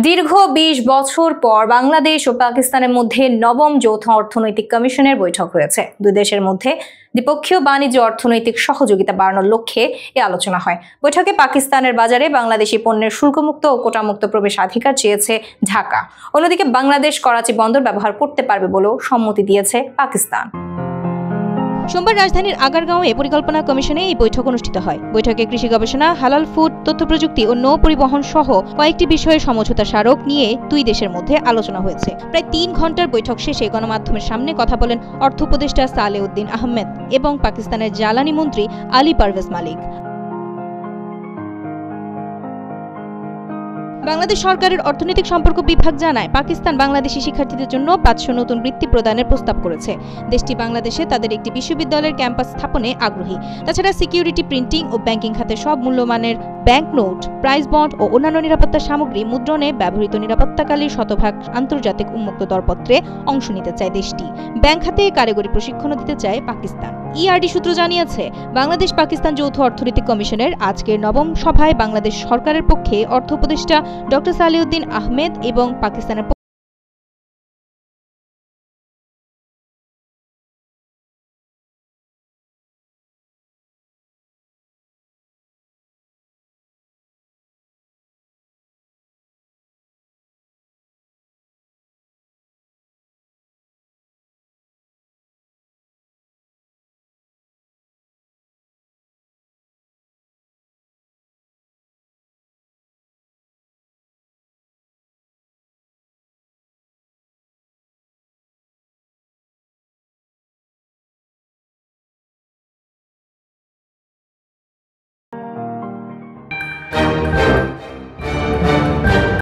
দীর্ঘ ২০ বছর পর বাংলাদেশ ও পাকিস্তানের মধ্যে নবম যৌথ অর্থনৈতিক কমিশনের বৈঠক হয়েছে। দুই দেশের মধ্যে দ্বিপক্ষীয় বাণিজ্য অর্থনৈতিক সহযোগিতা বাড়ানোর লক্ষ্যে এ আলোচনা হয়। বৈঠকে পাকিস্তানের বাজারে বাংলাদেশি পণ্যের শুল্কমুক্ত ও কোটামুক্ত প্রবেশাধিকার চেয়েছে ঢাকা। অন্যদিকে বাংলাদেশ করাচি বন্দর ব্যবহার করতে পারবে বলেও সম্মতি দিয়েছে পাকিস্তান। সোমবার রাজধানীর আগারগাঁওয়ে পরিকল্পনা কমিশনে এই বৈঠক অনুষ্ঠিত হয়। বৈঠকে কৃষি গবেষণা, হালাল ফুড, তথ্য প্রযুক্তি ও নৌ পরিবহন সহ কয়েকটি বিষয়ে সমঝোতা স্মারক নিয়ে দুই দেশের মধ্যে আলোচনা হয়েছে। প্রায় ৩ ঘন্টার বৈঠক শেষে গণমাধ্যমের সামনে কথা বলেন অর্থ উপদেষ্টা সালেউদ্দিন আহমেদ এবং পাকিস্তানের জ্বালানি মন্ত্রী আলী পারভেজ মালিক। বাংলাদেশ সরকারের অর্থনৈতিক সম্পর্ক বিভাগ জানায়, পাকিস্তান বাংলাদেশি শিক্ষার্থীদের জন্য ৫০০ নতুন বৃত্তি প্রদানের প্রস্তাব করেছে। দেশটি বাংলাদেশে তাদের একটি বিশ্ববিদ্যালয়ের ক্যাম্পাস স্থাপনে আগ্রহী। তাছাড়া সিকিউরিটি, প্রিন্টিং ও ব্যাংকিং খাতে সব মূল্যমানের ব্যাংক নোট, প্রাইস বন্ড ও অন্যান্য নিরাপত্তা সামগ্রী মুদ্রণে ব্যবহৃত নিরাপত্তাকালীন শতভাগ আন্তর্জাতিক উন্মুক্ত দরপত্রে অংশ নিতে চায় দেশটি। ব্যাংক খাতে কারিগরি প্রশিক্ষণও দিতে চায় পাকিস্তান। ইআরডি সূত্র জানিয়েছে, বাংলাদেশ পাকিস্তান যৌথ অর্থনৈতিক কমিশনের আজকের নবম সভায় বাংলাদেশ সরকারের পক্ষে অর্থ উপদেষ্টা ডক্টর সালেউদ্দিন আহমেদ এবং পাকিস্তানের